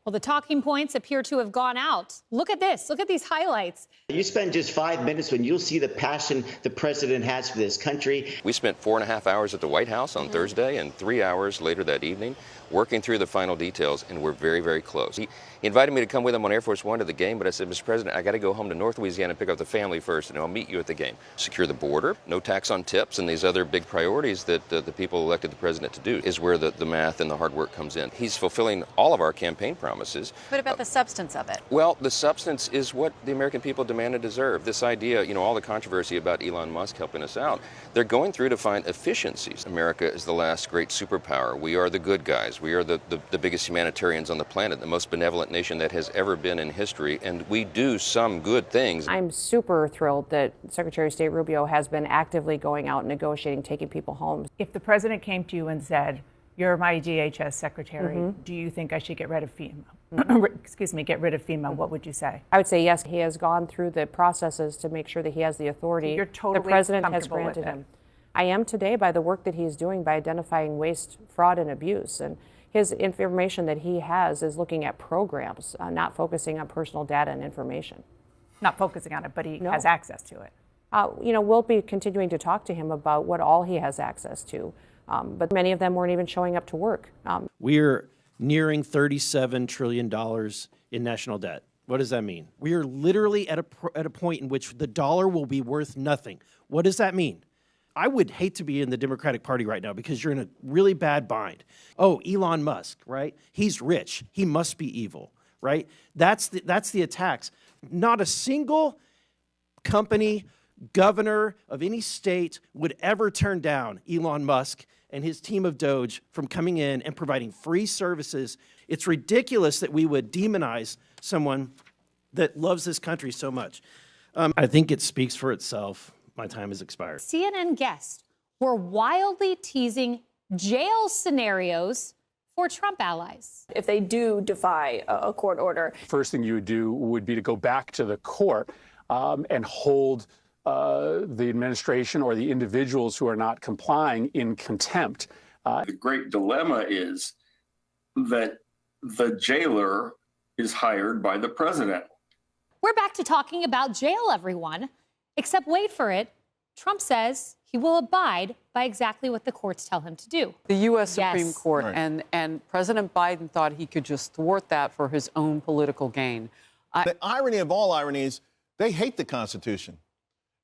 Well, the talking points appear to have gone out. Look at this. Look at these highlights. You spend just 5 minutes when you'll see the passion the president has for this country. We spent 4.5 hours at the White House on Thursday and 3 hours later that evening working through the final details, and we're very, very close. He invited me to come with him on Air Force One to the game, but I said, Mr. President, I got to go home to North Louisiana and pick up the family first, and I'll meet you at the game. Secure the border, no tax on tips, and these other big priorities that the people elected the president to do is where the math and the hard work comes in. He's fulfilling all of our campaign promises. What about the substance of it? Well, the substance is what the American people demand and deserve. This idea, all the controversy about Elon Musk helping us out, they're going through to find efficiencies. America is the last great superpower. We are the good guys. We are the biggest humanitarians on the planet, the most benevolent nation that has ever been in history, and we do some good things. I'm super thrilled that Secretary of State Rubio has been actively going out and negotiating, taking people home. If the president came to you and said, "You're my DHS secretary, do you think I should get rid of FEMA?" Excuse me, get rid of FEMA, what would you say? I would say yes. He has gone through the processes to make sure that he has the authority. You're totally the president has comfortable with granted it. him. I am today by the work that he's doing by identifying waste, fraud, and abuse. And his information that he has is looking at programs, not focusing on personal data and information. Not focusing on it, but he has access to it. We'll be continuing to talk to him about what all he has access to. But many of them weren't even showing up to work. We're nearing $37 trillion in national debt. What does that mean? We are literally at a point in which the dollar will be worth nothing. What does that mean? I would hate to be in the Democratic Party right now because you're in a really bad bind. Oh, Elon Musk, right? He's rich. He must be evil, right? That's the attacks. Not a single company, governor of any state would ever turn down Elon Musk and his team of Doge from coming in and providing free services. It's ridiculous that we would demonize someone that loves this country so much. I think it speaks for itself. My time has expired. CNN guests were wildly teasing jail scenarios for Trump allies. If they do defy a court order, first thing you would do would be to go back to the court and hold the administration or the individuals who are not complying in contempt. The great dilemma is that the jailer is hired by the president. We're back to talking about jail, everyone. Except wait for it, Trump says he will abide by exactly what the courts tell him to do. The U.S. Supreme Yes. Court, Right. and President Biden thought he could just thwart that for his own political gain. The irony of all ironies, they hate the Constitution.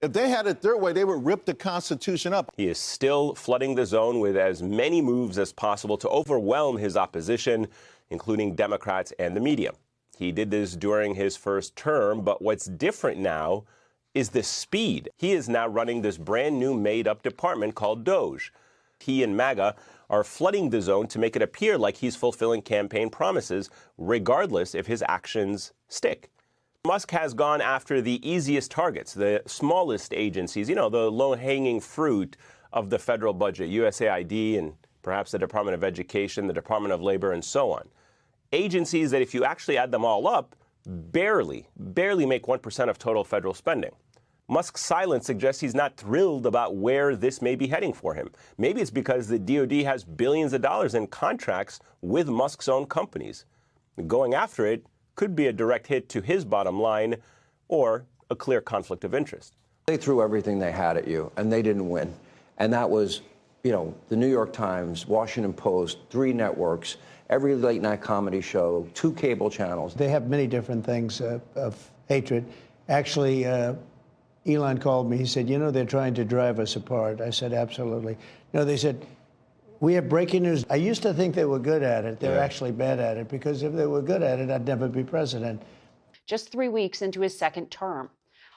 If they had it their way, they would rip the Constitution up. He is still flooding the zone with as many moves as possible to overwhelm his opposition, including Democrats and the media. He did this during his first term, but what's different now is the speed. He is now running this brand new made-up department called Doge. He and MAGA are flooding the zone to make it appear like he's fulfilling campaign promises, regardless if his actions stick. Musk has gone after the easiest targets, the smallest agencies, the low-hanging fruit of the federal budget, USAID and perhaps the Department of Education, the Department of Labor, and so on. Agencies that, if you actually add them all up, barely make 1% of total federal spending. Musk's silence suggests he's not thrilled about where this may be heading for him. Maybe it's because the DOD has billions of dollars in contracts with Musk's own companies. Going after it could be a direct hit to his bottom line or a clear conflict of interest. They threw everything they had at you, and they didn't win. And that was, the New York Times, Washington Post, 3 networks, every late-night comedy show, 2 cable channels. They have many different things of hatred. Actually, Elon called me. He said, they're trying to drive us apart. I said, absolutely. They said, we have breaking news. I used to think they were good at it. They're actually bad at it, because if they were good at it, I'd never be president. Just 3 weeks into his second term.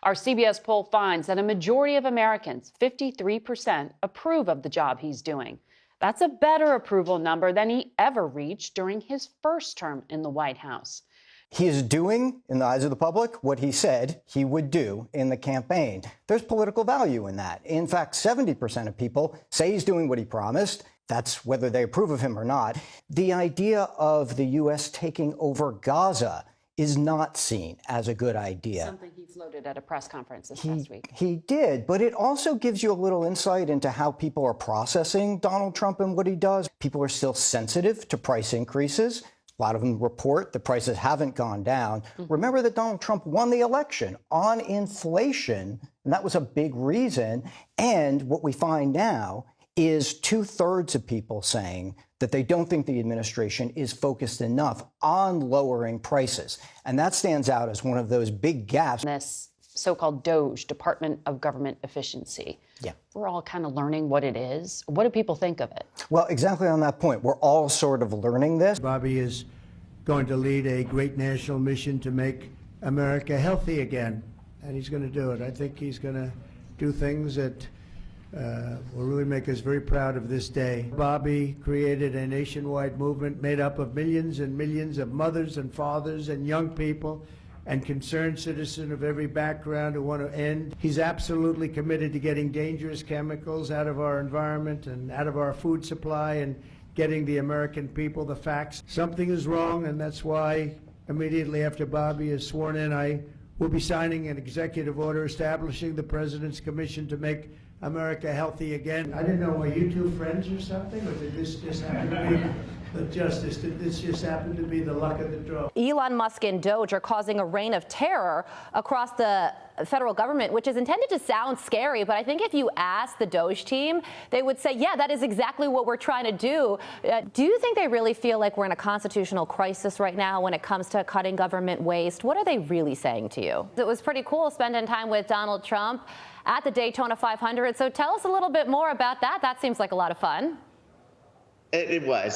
Our CBS poll finds that a majority of Americans, 53%, approve of the job he's doing. That's a better approval number than he ever reached during his first term in the White House. He is doing, in the eyes of the public, what he said he would do in the campaign. There's political value in that. In fact, 70% of people say he's doing what he promised. That's whether they approve of him or not. The idea of the U.S. taking over Gaza is not seen as a good idea. Something he floated at a press conference this past week. He did, but it also gives you a little insight into how people are processing Donald Trump and what he does. People are still sensitive to price increases. A lot of them report the prices haven't gone down. Remember that Donald Trump won the election on inflation, and that was a big reason. And what we find now is 2/3 of people saying that they don't think the administration is focused enough on lowering prices. And that stands out as one of those big gaps. This so-called DOGE, Department of Government Efficiency. Yeah. We're all kind of learning what it is. What do people think of it? Well, exactly on that point. We're all sort of learning this. Bobby is going to lead a great national mission to make America healthy again, and he's going to do it. I think he's going to do things that will really make us very proud of this day. Bobby created a nationwide movement made up of millions and millions of mothers and fathers and young people and concerned citizens of every background who want to end. He's absolutely committed to getting dangerous chemicals out of our environment and out of our food supply and getting the American people the facts. Something is wrong, and that's why immediately after Bobby is sworn in, I will be signing an executive order establishing the President's Commission to make America healthy again. I didn't know, were you two friends or something, or did this just happen to be the justice? Did this just happen to be the luck of the draw? Elon Musk and DOGE are causing a reign of terror across the federal government, which is intended to sound scary, but I think if you ask the DOGE team, they would say, yeah, that is exactly what we're trying to do. Do you think they really feel like we're in a constitutional crisis right now when it comes to cutting government waste? What are they really saying to you? It was pretty cool spending time with Donald Trump at the Daytona 500. So tell us a little bit more about that. That seems like a lot of fun. It was.